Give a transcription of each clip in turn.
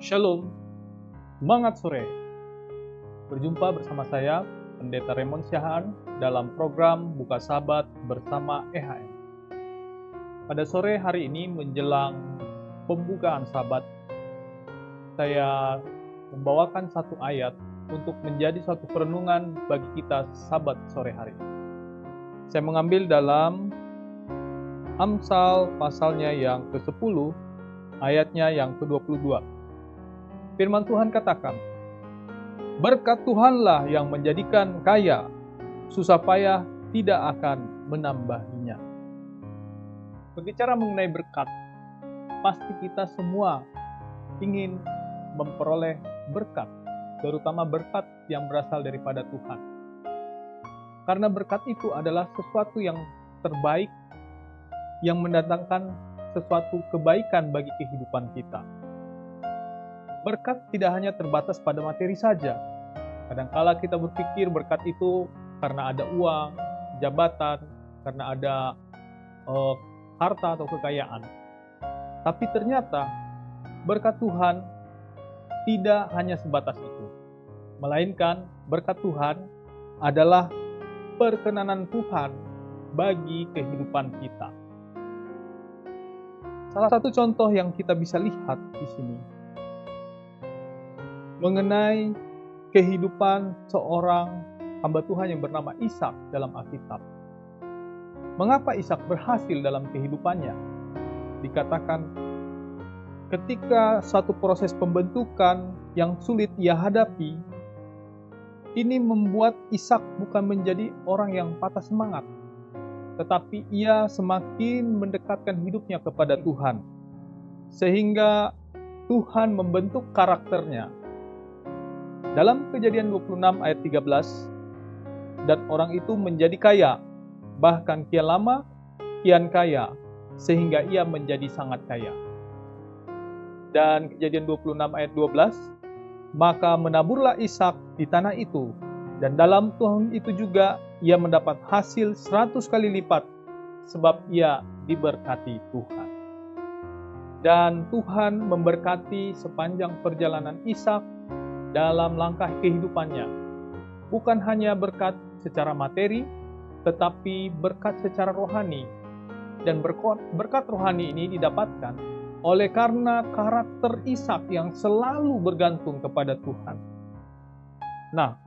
Shalom, semangat sore. Berjumpa bersama saya, Pendeta Raymond Syahan, dalam program Buka Sabat bersama EHM. Pada sore hari ini menjelang pembukaan Sabat, saya membawakan satu ayat untuk menjadi suatu perenungan bagi kita Sabat sore hari ini. Saya mengambil dalam Amsal pasalnya yang ke-10, ayatnya yang ke-22. Firman Tuhan katakan, berkat Tuhanlah yang menjadikan kaya, susah payah tidak akan menambahinya. Berbicara mengenai berkat, pasti kita semua ingin memperoleh berkat, terutama berkat yang berasal daripada Tuhan. Karena berkat itu adalah sesuatu yang terbaik, yang mendatangkan sesuatu kebaikan bagi kehidupan kita. Berkat tidak hanya terbatas pada materi saja. Kadangkala kita berpikir berkat itu karena ada uang, jabatan, karena ada harta atau kekayaan. Tapi ternyata berkat Tuhan tidak hanya sebatas itu. Melainkan berkat Tuhan adalah perkenanan Tuhan bagi kehidupan kita. Salah satu contoh yang kita bisa lihat di sini mengenai kehidupan seorang hamba Tuhan yang bernama Ishak dalam Alkitab. Mengapa Ishak berhasil dalam kehidupannya? Dikatakan ketika satu proses pembentukan yang sulit ia hadapi, ini membuat Ishak bukan menjadi orang yang patah semangat, tetapi ia semakin mendekatkan hidupnya kepada Tuhan, sehingga Tuhan membentuk karakternya. Dalam Kejadian 26 ayat 13, dan orang itu menjadi kaya, bahkan kian lama, kian kaya, sehingga ia menjadi sangat kaya. Dan Kejadian 26 ayat 12, maka menaburlah Ishak di tanah itu, dan dalam tahun itu juga ia mendapat hasil 100 kali lipat, sebab ia diberkati Tuhan. Dan Tuhan memberkati sepanjang perjalanan Ishak dalam langkah kehidupannya. Bukan hanya berkat secara materi, tetapi berkat secara rohani. Dan berkat rohani ini didapatkan oleh karena karakter Ishak yang selalu bergantung kepada Tuhan. Nah,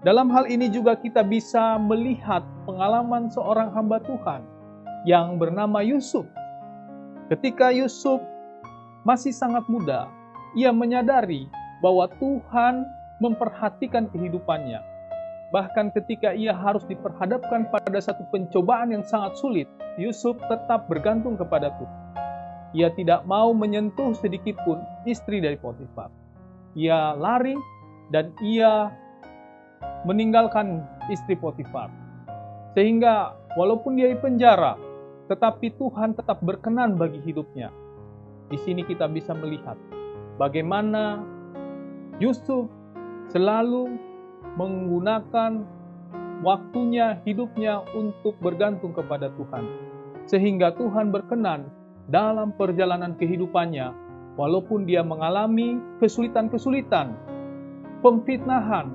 dalam hal ini juga kita bisa melihat pengalaman seorang hamba Tuhan yang bernama Yusuf. Ketika Yusuf masih sangat muda, ia menyadari bahwa Tuhan memperhatikan kehidupannya. Bahkan ketika ia harus diperhadapkan pada satu pencobaan yang sangat sulit, Yusuf tetap bergantung kepada Tuhan. Ia tidak mau menyentuh sedikit pun istri dari Potifar. Ia lari dan ia meninggalkan istri Potifar. Sehingga walaupun dia di penjara, tetapi Tuhan tetap berkenan bagi hidupnya. Di sini kita bisa melihat bagaimana Yusuf selalu menggunakan waktunya, hidupnya untuk bergantung kepada Tuhan. Sehingga Tuhan berkenan dalam perjalanan kehidupannya, walaupun dia mengalami kesulitan-kesulitan, pemfitnahan,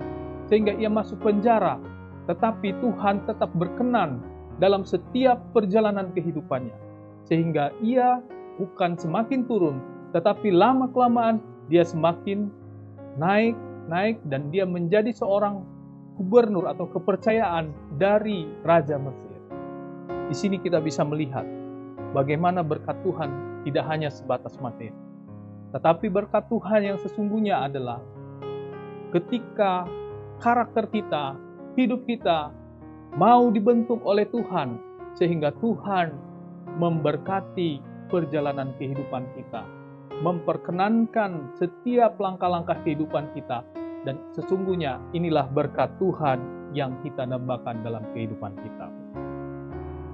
sehingga ia masuk penjara, tetapi Tuhan tetap berkenan dalam setiap perjalanan kehidupannya. Sehingga ia bukan semakin turun, tetapi lama-kelamaan dia semakin naik, dan dia menjadi seorang gubernur atau kepercayaan dari Raja Mesir. Di sini kita bisa melihat bagaimana berkat Tuhan tidak hanya sebatas materi, tetapi berkat Tuhan yang sesungguhnya adalah ketika karakter kita, hidup kita mau dibentuk oleh Tuhan, sehingga Tuhan memberkati perjalanan kehidupan kita, memperkenankan setiap langkah-langkah kehidupan kita, dan sesungguhnya inilah berkat Tuhan yang kita nambakan dalam kehidupan kita.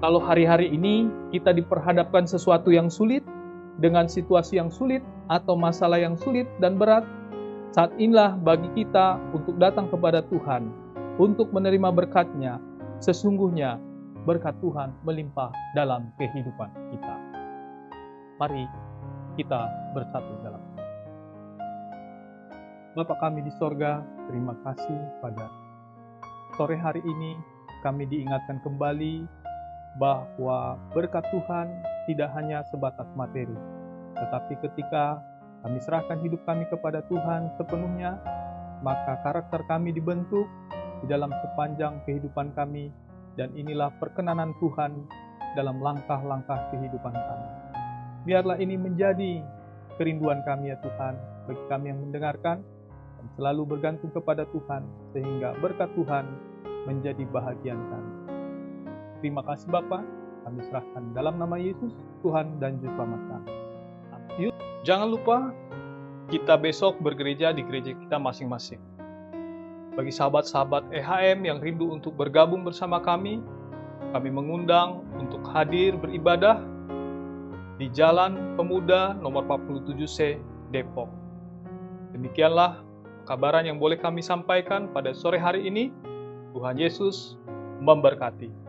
Kalau hari-hari ini kita diperhadapkan sesuatu yang sulit, dengan situasi yang sulit, atau masalah yang sulit dan berat, saat inilah bagi kita untuk datang kepada Tuhan, untuk menerima berkat-Nya. Sesungguhnya berkat Tuhan melimpah dalam kehidupan kita. Mari kita bersatu dalam Bapa kami di sorga, terima kasih pada sore hari ini kami diingatkan kembali bahwa berkat Tuhan tidak hanya sebatas materi, tetapi ketika kami serahkan hidup kami kepada Tuhan sepenuhnya, maka karakter kami dibentuk di dalam sepanjang kehidupan kami, dan inilah perkenanan Tuhan dalam langkah-langkah kehidupan kami. Biarlah ini menjadi kerinduan kami ya Tuhan, bagi kami yang mendengarkan, dan selalu bergantung kepada Tuhan, sehingga berkat Tuhan menjadi bahagian kami. Terima kasih Bapa, kami serahkan dalam nama Yesus, Tuhan dan Juru Selamat kami. Yuk, jangan lupa kita besok bergereja di gereja kita masing-masing. Bagi sahabat-sahabat EHM yang rindu untuk bergabung bersama kami mengundang untuk hadir beribadah di Jalan Pemuda nomor 47C, Depok. Demikianlah kabaran yang boleh kami sampaikan pada sore hari ini. Tuhan Yesus memberkati.